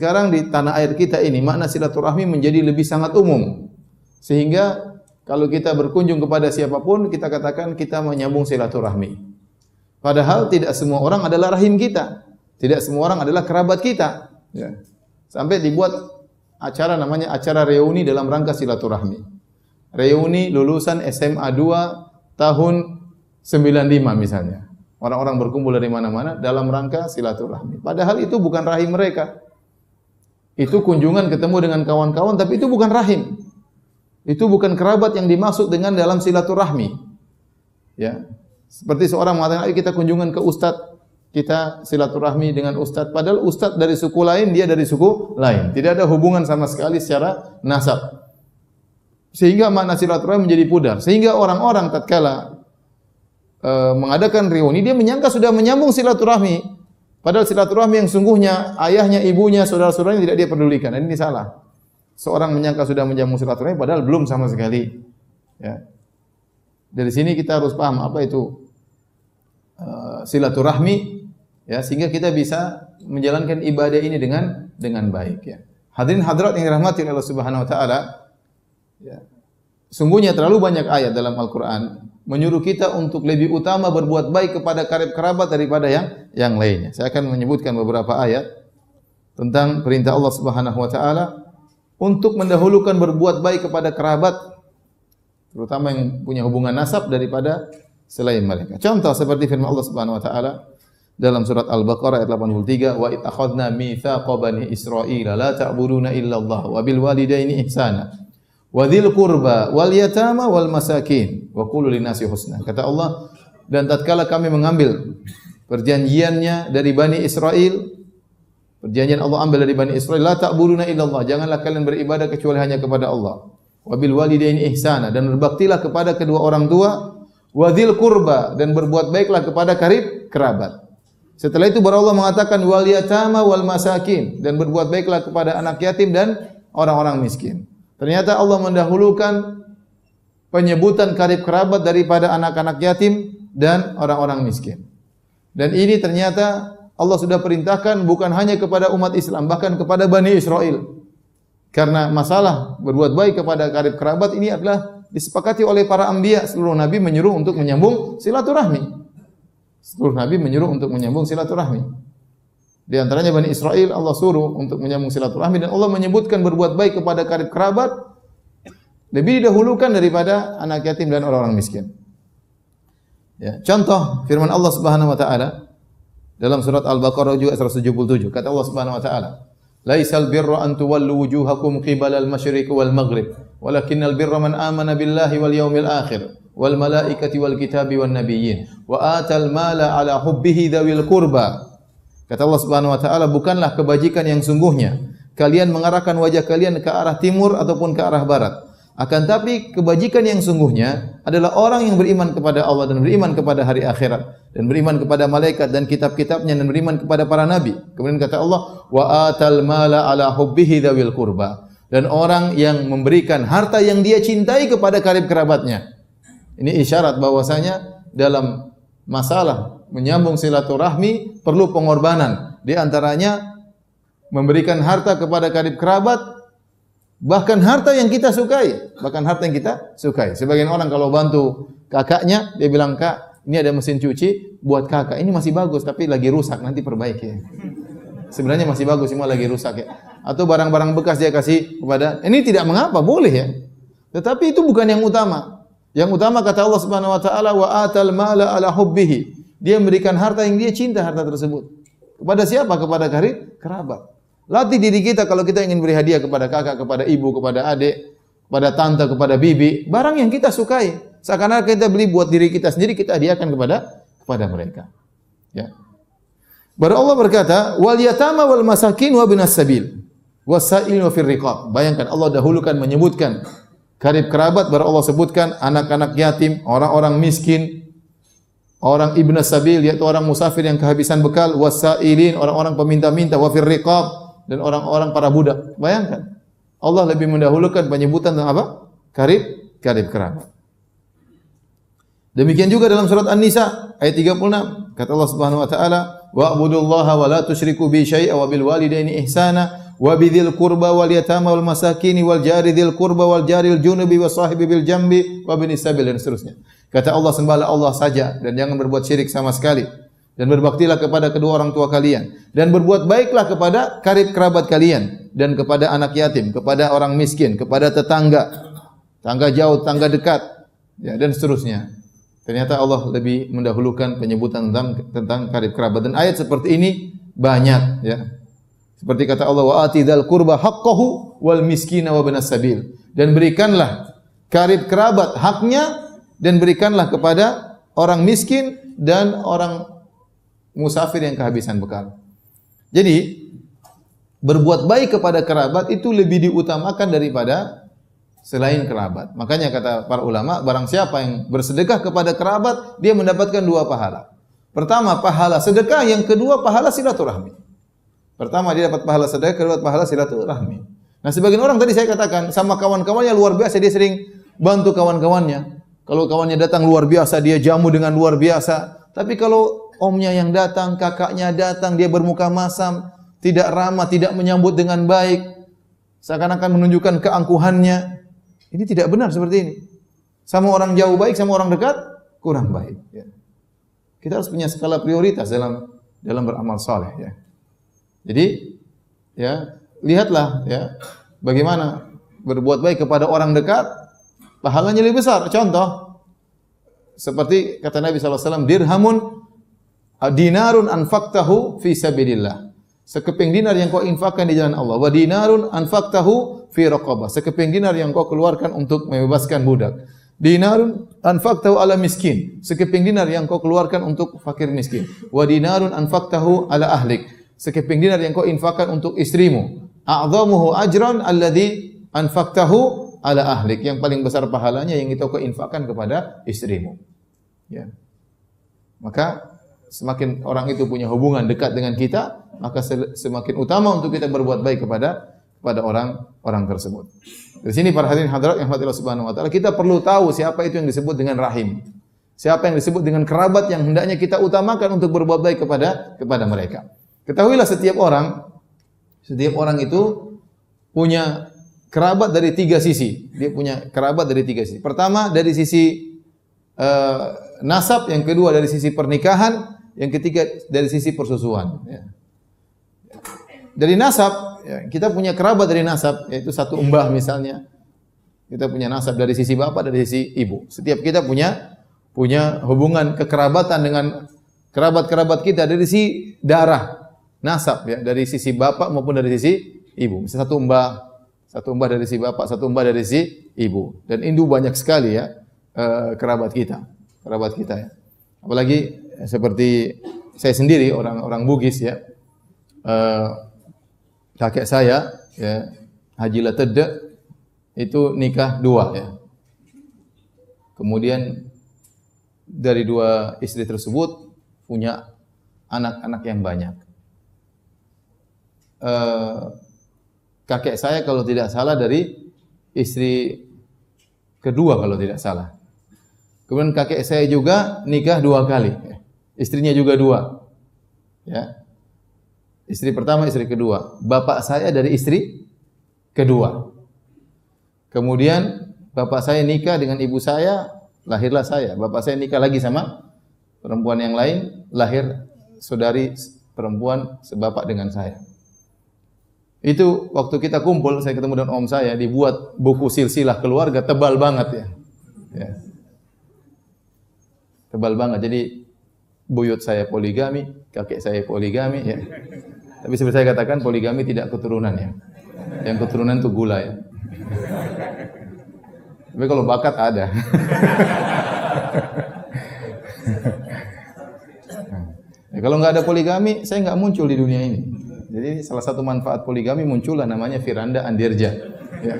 Sekarang di tanah air kita ini makna silaturahmi menjadi lebih sangat umum. Sehingga kalau kita berkunjung kepada siapapun kita katakan kita menyambung silaturahmi. Padahal tidak semua orang adalah rahim kita. Tidak semua orang adalah kerabat kita. Ya. Sampai dibuat acara namanya acara reuni dalam rangka silaturahmi. Reuni lulusan SMA 2 tahun 95 misalnya. Orang-orang berkumpul dari mana-mana dalam rangka silaturahmi. Padahal itu bukan rahim mereka. Itu kunjungan ketemu dengan kawan-kawan, tapi itu bukan rahim. Itu bukan kerabat yang dimaksud dengan dalam silaturahmi. Ya. Seperti seorang mengatakan, ayo kita kunjungan ke ustadz, kita silaturahmi dengan ustadz. Padahal ustadz dari suku lain, dia dari suku lain. Tidak ada hubungan sama sekali secara nasab. Sehingga makna silaturahmi menjadi pudar. Sehingga orang-orang tatkala mengadakan reuni, dia menyangka sudah menyambung silaturahmi. Padahal silaturahmi yang sungguhnya ayahnya, ibunya, saudara-saudaranya tidak dia pedulikan. Dan ini salah. Seorang menyangka sudah menyambung silaturahmi padahal belum sama sekali. Ya. Dari sini kita harus paham apa itu silaturahmi, ya, sehingga kita bisa menjalankan ibadah ini dengan baik. Ya. Hadirin hadirat yang dirahmati oleh Allah Subhanahu Wa Taala, ya. Sungguhnya terlalu banyak ayat dalam Al-Quran menyuruh kita untuk lebih utama berbuat baik kepada karib kerabat daripada yang lainnya. Saya akan menyebutkan beberapa ayat tentang perintah Allah Subhanahu Wa Taala untuk mendahulukan berbuat baik kepada kerabat, terutama yang punya hubungan nasab daripada selain mereka. Contoh seperti firman Allah Subhanahu Wa Taala dalam surat Al-Baqarah ayat 83, wa id akhadna mitsaqa bani Israila la ta'buduna illallah wa bil walidaini ihsana wa dzil qurba wal yatama wal masakin wa qulu linnasi husna. Kata Allah, dan tatkala kami mengambil perjanjiannya dari Bani Israel, perjanjian Allah ambil dari Bani Israel, la ta'buduna illallah, janganlah kalian beribadah kecuali hanya kepada Allah. Wa bil walidaini ihsana, dan berbaktilah kepada kedua orang tua, wa dzil qurba, dan berbuat baiklah kepada karib kerabat. Setelah itu baru Allah mengatakan wal yatama wal masakin, dan berbuat baiklah kepada anak yatim dan orang-orang miskin. Ternyata Allah mendahulukan penyebutan karib kerabat daripada anak-anak yatim dan orang-orang miskin. Dan ini ternyata Allah sudah perintahkan bukan hanya kepada umat Islam, bahkan kepada Bani Israel. Karena masalah berbuat baik kepada karib kerabat ini adalah disepakati oleh para anbiya. Seluruh nabi menyuruh untuk menyambung silaturahmi. Seluruh nabi menyuruh untuk menyambung silaturahmi. Di antaranya Bani Israel Allah suruh untuk menyambung silaturahmi, dan Allah menyebutkan berbuat baik kepada karib kerabat lebih didahulukan daripada anak yatim dan orang-orang miskin. Ya, contoh firman Allah Subhanahu Wa Taala dalam surat Al-Baqarah juga 177. Kata Allah Subhanahu Wa Taala, "Laisal birra an tuwallu wujuhakum qibala al-masyriq wal maghrib, walakinnal birra man amana billahi wal yawmil akhir wal malaikati wal kitabi wan nabiyyin wa atal mala ala hubbihi dzawil qurba." Kata Allah Subhanahu Wa Taala, bukanlah kebajikan yang sungguhnya kalian mengarahkan wajah kalian ke arah timur ataupun ke arah barat. Akan tapi kebajikan yang sungguhnya adalah orang yang beriman kepada Allah dan beriman kepada hari akhirat dan beriman kepada malaikat dan kitab-kitabnya dan beriman kepada para nabi. Kemudian kata Allah, wa atal mala ala hubbihi dzawil qurba, dan orang yang memberikan harta yang dia cintai kepada karib kerabatnya. Ini isyarat bahwasanya dalam masalah menyambung silaturahmi perlu pengorbanan. Di antaranya memberikan harta kepada karib kerabat, bahkan harta yang kita sukai, Sebagian orang kalau bantu kakaknya, dia bilang, "Kak, ini ada mesin cuci buat kakak. Ini masih bagus tapi lagi rusak, nanti perbaiki." Sebenarnya masih bagus, semua lagi rusak ya. Atau barang-barang bekas dia kasih kepada, ini tidak mengapa, boleh ya. Tetapi itu bukan yang utama. Yang utama kata Allah Subhanahu Wa Taala, wa atal mala ala hubbihi. Dia memberikan harta yang dia cinta harta tersebut. Kepada siapa? Kepada karib kerabat. Latih diri kita kalau kita ingin beri hadiah kepada kakak, kepada ibu, kepada adik, kepada tante, kepada bibi, barang yang kita sukai. Seakan-akan kita beli buat diri kita sendiri, kita hadiahkan kepada mereka. Ya. Baru Allah berkata, wal yatama wal masakin wa binas sabil wasail wa fir riqab. Bayangkan Allah dahulukan menyebutkan karib kerabat, baru Allah sebutkan anak-anak yatim, orang-orang miskin, orang ibnu sabil, yaitu orang musafir yang kehabisan bekal, wasailin, orang-orang peminta-minta, wa fir riqab, dan orang-orang para budak. Bayangkan, Allah lebih mendahulukan penyebutan tentang apa? Karib kerabat. Demikian juga dalam surat An-Nisa ayat 36, kata Allah Subhanahu Wa Taala, wa'budullaha wa la tusyriku bi syai'a wa bil walidaini ihsana wa bidzil qurba wal yatama wal masakin wal jari dzil qurba wal jaril junubi was sahibi bil jambi wa bin sabil dan seterusnya. Kata Allah, sembahlah Allah saja dan jangan berbuat syirik sama sekali. Dan berbaktilah kepada kedua orang tua kalian dan berbuat baiklah kepada karib kerabat kalian dan kepada anak yatim, kepada orang miskin, kepada tetangga, tangga jauh, tangga dekat, ya, dan seterusnya. Ternyata Allah lebih mendahulukan penyebutan tentang karib kerabat, dan ayat seperti ini banyak, ya. Seperti kata Allah, wa atidzal qurba haqqahu wal miskina wa binas sabil, dan berikanlah karib kerabat haknya dan berikanlah kepada orang miskin dan orang musafir yang kehabisan bekal. Jadi berbuat baik kepada kerabat itu lebih diutamakan daripada selain kerabat. Makanya kata para ulama, barang siapa yang bersedekah kepada kerabat, dia mendapatkan 2 pahala. Pertama, pahala sedekah, yang kedua pahala silaturahmi. Pertama dia dapat pahala sedekah, kedua pahala silaturahmi. Nah, sebagian orang tadi saya katakan sama kawan-kawannya luar biasa, dia sering bantu kawan-kawannya. Kalau kawannya datang luar biasa, dia jamu dengan luar biasa. Tapi kalau omnya yang datang, kakaknya datang, dia bermuka masam, tidak ramah, tidak menyambut dengan baik, seakan-akan menunjukkan keangkuhannya. Ini tidak benar seperti ini. Sama orang jauh baik, sama orang dekat kurang baik. Ya. Kita harus punya skala prioritas dalam beramal saleh. Ya. Jadi, ya, lihatlah, ya, bagaimana berbuat baik kepada orang dekat, pahalanya lebih besar. Contoh, seperti kata Nabi SAW, dirhamun dinarun anfaqtahu fi sabilillah. Sekeping dinar yang kau infakkan di jalan Allah. Wa dinarun anfaqtahu fi raqabah. Sekeping dinar yang kau keluarkan untuk membebaskan budak. Dinarun anfaqtahu ala miskin. Sekeping dinar yang kau keluarkan untuk fakir miskin. Wa dinarun anfaqtahu ala ahlik. Sekeping dinar yang kau infakkan untuk istrimu. A'dhamuhu ajran alladhi anfaqtahu ala ahlik. Yang paling besar pahalanya yang itu kau infakkan kepada istrimu. Ya. Maka semakin orang itu punya hubungan dekat dengan kita, maka semakin utama untuk kita berbuat baik kepada orang tersebut. Di sini para hadirin hadirat yang Allah Subhanahu wa taala, kita perlu tahu siapa itu yang disebut dengan rahim. Siapa yang disebut dengan kerabat yang hendaknya kita utamakan untuk berbuat baik kepada mereka. Ketahuilah setiap orang itu punya kerabat dari 3 sisi. Dia punya kerabat dari 3 sisi. Pertama dari sisi nasab, yang kedua dari sisi pernikahan, yang ketiga dari sisi persusuan. Ya. Dari nasab, ya, kita punya kerabat dari nasab, yaitu satu mbah misalnya. Kita punya nasab dari sisi bapak, dari sisi ibu. Setiap kita punya hubungan kekerabatan dengan kerabat-kerabat kita dari sisi darah, nasab, ya, dari sisi bapak maupun dari sisi ibu. Misalnya satu mbah dari sisi bapak, satu mbah dari sisi ibu. Dan itu banyak sekali, ya, kerabat kita, ya. Apalagi seperti saya sendiri orang Bugis, ya, kakek saya, ya, Haji Latedde itu nikah 2, ya. Kemudian dari 2 istri tersebut punya anak-anak yang banyak. Kakek saya kalau tidak salah dari istri kedua kalau tidak salah. Kemudian kakek saya juga nikah 2 kali. Istrinya juga 2. Ya. Istri pertama, istri kedua. Bapak saya dari istri kedua. Kemudian bapak saya nikah dengan ibu saya, lahirlah saya. Bapak saya nikah lagi sama perempuan yang lain, lahir saudari perempuan sebapak dengan saya. Itu waktu kita kumpul, saya ketemu dengan om saya, dibuat buku silsilah keluarga tebal banget, ya. Ya. Tebal banget. Jadi buyut saya poligami, kakek saya poligami, ya. Tapi seperti saya katakan, poligami tidak keturunan, ya. Yang keturunan itu gula, ya. Tapi kalau bakat ada. Ya, kalau nggak ada poligami, saya nggak muncul di dunia ini. Jadi salah satu manfaat poligami muncullah namanya Firanda Andirja. Ya.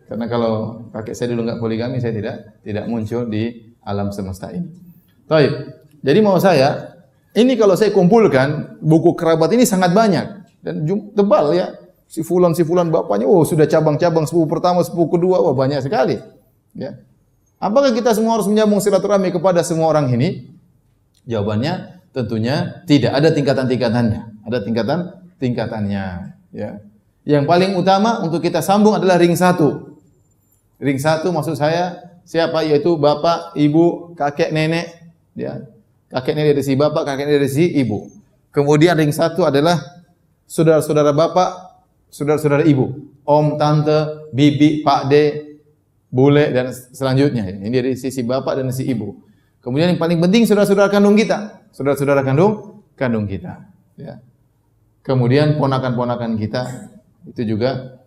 Karena kalau kakek saya dulu nggak poligami, saya tidak muncul di alam semesta ini. Baik. Jadi mau saya, ini kalau saya kumpulkan buku kerabat ini sangat banyak dan tebal, ya. Si fulan bapaknya, sudah cabang-cabang, sepupu pertama, sepupu kedua, banyak sekali. Ya. Apakah kita semua harus menyambung silaturahmi kepada semua orang ini? Jawabannya tentunya tidak, ada tingkatan-tingkatannya. Ada tingkatannya, ya. Yang paling utama untuk kita sambung adalah ring satu. Ring satu maksud saya siapa? Yaitu bapak, ibu, kakek, nenek. Ya. Kakek nenek dari si bapak, kakek nenek dari si ibu. Kemudian ring satu adalah saudara-saudara bapak, saudara-saudara ibu. Om, tante, bibi, pak de, bule, dan selanjutnya. Ini dari sisi bapak dan sisi ibu. Kemudian yang paling penting saudara-saudara kandung kita. Saudara-saudara kandung kita. Ya. Kemudian ponakan-ponakan kita. Itu juga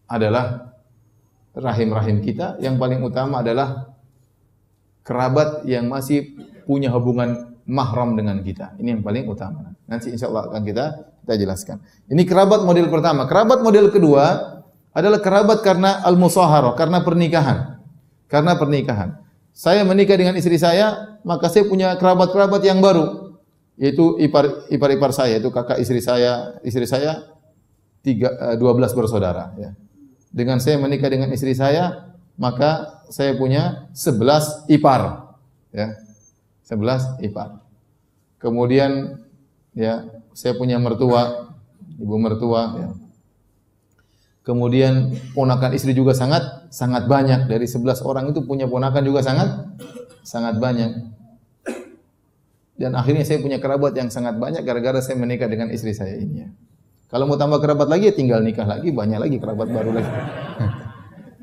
adalah rahim-rahim kita. Yang paling utama adalah kerabat yang masih punya hubungan mahram dengan kita. Ini yang paling utama. Nanti insya Allah akan kita jelaskan. Ini kerabat model pertama. Kerabat model kedua adalah kerabat karena al-musaharah, karena pernikahan. Karena pernikahan. Saya menikah dengan istri saya, maka saya punya kerabat-kerabat yang baru. Yaitu ipar-ipar saya, itu kakak istri saya 12 bersaudara. Ya. Dengan saya menikah dengan istri saya, maka saya punya 11 ipar. Ya. 11 ipar. Kemudian ya, saya punya mertua, ibu mertua. Ya. Kemudian ponakan istri juga sangat banyak. Dari 11 orang itu punya ponakan juga sangat banyak. Dan akhirnya saya punya kerabat yang sangat banyak gara-gara saya menikah dengan istri saya ini. Ya. Kalau mau tambah kerabat lagi, ya tinggal nikah lagi, banyak lagi kerabat baru lagi.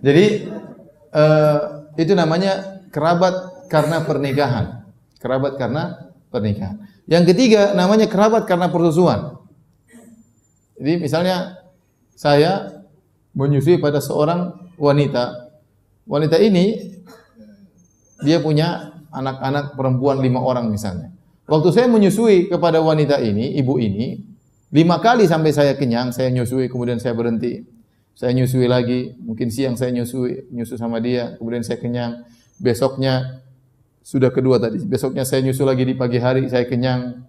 Jadi itu namanya kerabat karena pernikahan. Kerabat karena pernikahan. Yang ketiga namanya kerabat karena persusuan. Jadi misalnya saya menyusui pada seorang wanita. Wanita ini dia punya anak-anak perempuan 5 orang misalnya. Waktu saya menyusui kepada wanita ini, ibu ini, 5 kali sampai saya kenyang, saya nyusui, kemudian saya berhenti. Saya nyusui lagi, mungkin siang saya nyusu sama dia, kemudian saya kenyang. Besoknya sudah kedua tadi. Besoknya saya nyusu lagi di pagi hari, saya kenyang.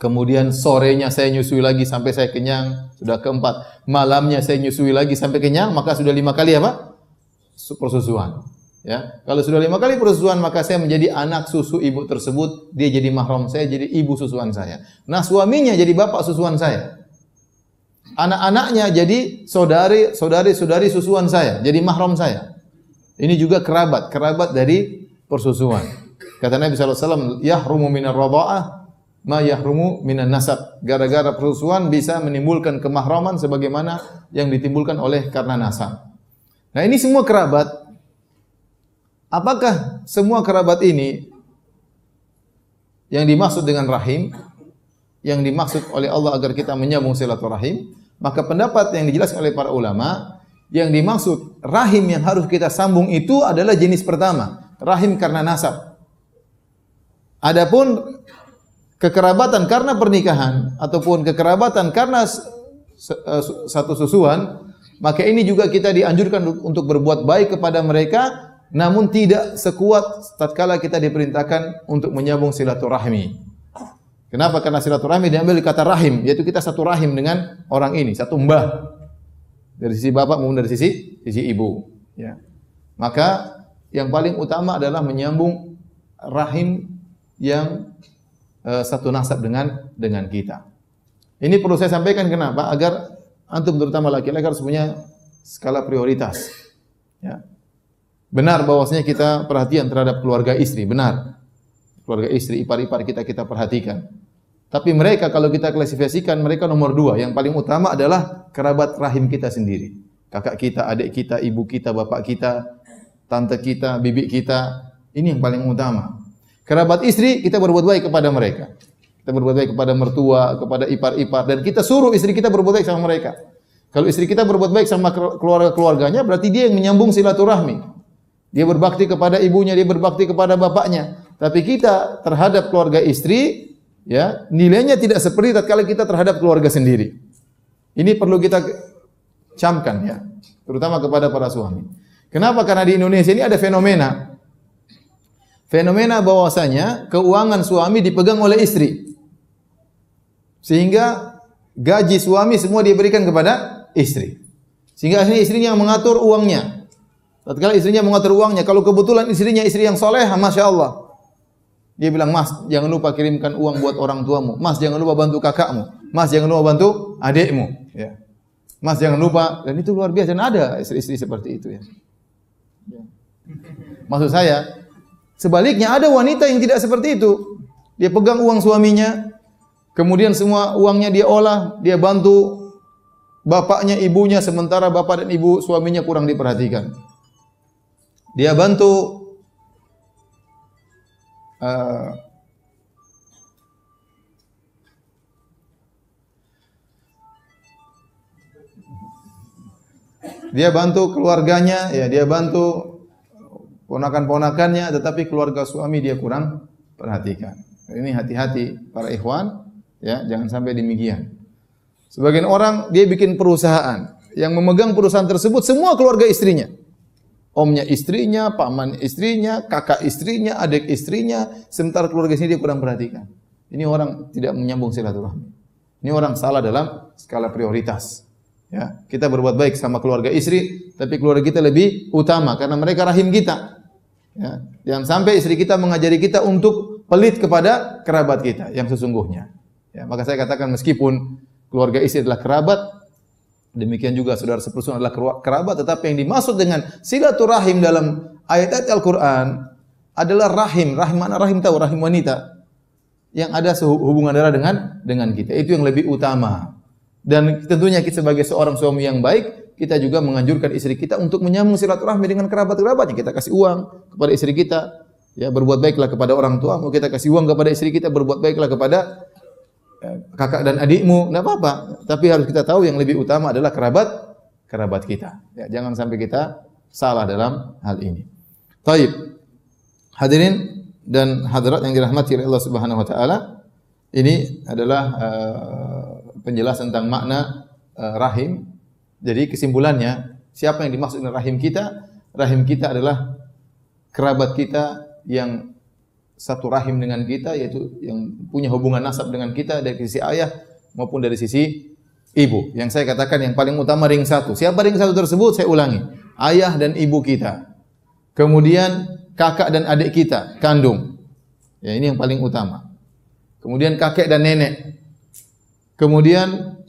Kemudian sorenya saya nyusui lagi sampai saya kenyang, sudah keempat. Malamnya saya nyusui lagi sampai kenyang, maka sudah 5 kali apa? Persusuan. Ya, kalau sudah 5 kali persusuan, maka saya menjadi anak susu ibu tersebut, dia jadi mahram saya, jadi ibu susuan saya. Nah, suaminya jadi bapak susuan saya. Anak-anaknya jadi saudari susuan saya, jadi mahram saya. Ini juga kerabat dari persusuan. Kata Nabi sallallahu alaihi wasallam, "Yahrumu minar radha'ah ma yahrumu minan nasab." Gara-gara persusuan bisa menimbulkan kemahraman sebagaimana yang ditimbulkan oleh karena nasab. Nah, ini semua kerabat. Apakah semua kerabat ini yang dimaksud dengan rahim, yang dimaksud oleh Allah agar kita menyambung silaturahim? Maka pendapat yang dijelaskan oleh para ulama, yang dimaksud rahim yang harus kita sambung itu adalah jenis pertama, rahim karena nasab. Adapun kekerabatan karena pernikahan ataupun kekerabatan karena satu susuan, maka ini juga kita dianjurkan untuk berbuat baik kepada mereka. Namun tidak sekuat tatkala kita diperintahkan untuk menyambung silaturahmi. Kenapa? Karena silaturahmi diambil dari kata rahim, yaitu kita satu rahim dengan orang ini, satu mbah. Dari sisi bapak maupun dari sisi ibu. Ya. Maka yang paling utama adalah menyambung rahim yang satu nasab dengan kita. Ini perlu saya sampaikan kenapa? Agar antum terutama laki-laki harus punya skala prioritas. Ya. Benar bahwasanya kita perhatian terhadap keluarga istri, benar. Keluarga istri, ipar-ipar kita perhatikan. Tapi mereka kalau kita klasifikasikan mereka nomor 2. Yang paling utama adalah kerabat rahim kita sendiri. Kakak kita, adik kita, ibu kita, bapak kita, tante kita, bibi kita. Ini yang paling utama. Kerabat istri kita berbuat baik kepada mereka. Kita berbuat baik kepada mertua, kepada ipar-ipar, dan kita suruh istri kita berbuat baik sama mereka. Kalau istri kita berbuat baik sama keluarga-keluarganya, berarti dia yang menyambung silaturahmi. Dia berbakti kepada ibunya, dia berbakti kepada bapaknya. Tapi kita terhadap keluarga istri, ya, nilainya tidak seperti tatkala kita terhadap keluarga sendiri. Ini perlu kita camkan, ya, terutama kepada para suami. Kenapa? Karena di Indonesia ini ada fenomena bahwasanya keuangan suami dipegang oleh istri, sehingga gaji suami semua dia berikan kepada istri, sehingga akhirnya istrinya yang mengatur uangnya. Tatkala istrinya mengatur uangnya, kalau kebetulan istrinya istri yang soleh, masya Allah, dia bilang, "Mas, jangan lupa kirimkan uang buat orang tuamu. Mas, jangan lupa bantu kakakmu. Mas jangan lupa bantu adikmu, ya. Mas jangan lupa, dan itu luar biasa, dan ada istri-istri seperti itu ya. Maksud saya, sebaliknya ada wanita yang tidak seperti itu. Dia pegang uang suaminya, kemudian semua uangnya dia olah, dia bantu bapaknya, ibunya, sementara bapak dan ibu suaminya kurang diperhatikan. Dia bantu keluarganya, ya dia bantu ponakan-ponakannya, tetapi keluarga suami dia kurang perhatikan. Ini hati-hati para ikhwan, ya jangan sampai demikian. Sebagian orang dia bikin perusahaan, yang memegang perusahaan tersebut semua keluarga istrinya. Omnya istrinya, paman istrinya, kakak istrinya, adik istrinya, sementara keluarga sini dia kurang perhatikan. Ini orang tidak menyambung silaturahmi. Ini orang salah dalam skala prioritas. Ya, kita berbuat baik sama keluarga istri, tapi keluarga kita lebih utama karena mereka rahim kita. Ya, jangan sampai istri kita mengajari kita untuk pelit kepada kerabat kita yang sesungguhnya. Ya, maka saya katakan meskipun keluarga istri adalah kerabat, demikian juga saudara sepersunan adalah kerabat, tetapi yang dimaksud dengan silaturahim dalam ayat-ayat Al-Quran adalah rahim. Rahim mana rahim tahu? Rahim wanita yang ada hubungan darah dengan kita. Itu yang lebih utama. Dan tentunya kita sebagai seorang suami yang baik, kita juga menganjurkan istri kita untuk menyambung silaturahmi dengan kerabat-kerabatnya. Kita kasih uang kepada istri kita, ya berbuat baiklah kepada orang tua. Mau kita kasih uang kepada istri kita, berbuat baiklah kepada kakak dan adikmu, enggak apa-apa. Tapi harus kita tahu yang lebih utama adalah kerabat kita. Ya, jangan sampai kita salah dalam hal ini. Taib. Hadirin dan hadirat yang dirahmati oleh Allah Subhanahu wa taala, ini adalah penjelasan tentang makna rahim. Jadi kesimpulannya, siapa yang dimaksud dengan rahim kita? Rahim kita adalah kerabat kita yang satu rahim dengan kita, yaitu yang punya hubungan nasab dengan kita dari sisi ayah maupun dari sisi ibu. Yang saya katakan yang paling utama ring satu. Siapa ring satu tersebut? Saya ulangi. Ayah dan ibu kita. Kemudian kakak dan adik kita, kandung. Ya, ini yang paling utama. Kemudian kakek dan nenek. Kemudian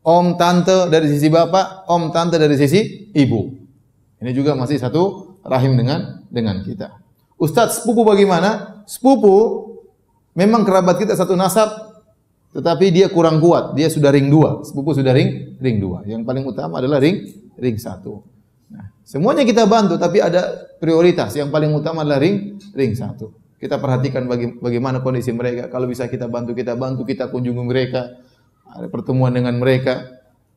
om tante dari sisi bapak, om tante dari sisi ibu. Ini juga masih satu rahim dengan kita. Ustaz, sepupu bagaimana? Sepupu memang kerabat kita satu nasab, tetapi dia kurang kuat. Dia sudah ring 2. Sepupu sudah ring 2. Yang paling utama adalah ring 1. Nah, semuanya kita bantu, tapi ada prioritas. Yang paling utama adalah ring 1. Kita perhatikan bagaimana kondisi mereka. Kalau bisa kita bantu, kita kunjungi mereka, ada pertemuan dengan mereka.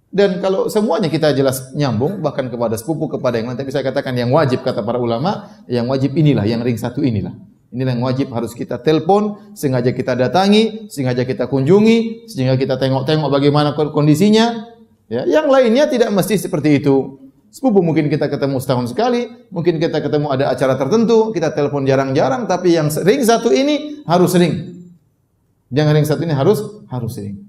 Dan kalau semuanya kita jelas nyambung, bahkan kepada sepupu, kepada yang lain, tapi saya katakan yang wajib, kata para ulama, yang wajib inilah, yang ring 1 inilah. Inilah yang wajib harus kita telepon, sengaja kita datangi, sengaja kita kunjungi, sehingga kita tengok-tengok bagaimana kondisinya. Ya, yang lainnya tidak mesti seperti itu. Sepupu mungkin kita ketemu setahun sekali, mungkin kita ketemu ada acara tertentu, kita telepon jarang-jarang, tapi yang ring 1 ini harus sering. Yang ring 1 ini harus sering.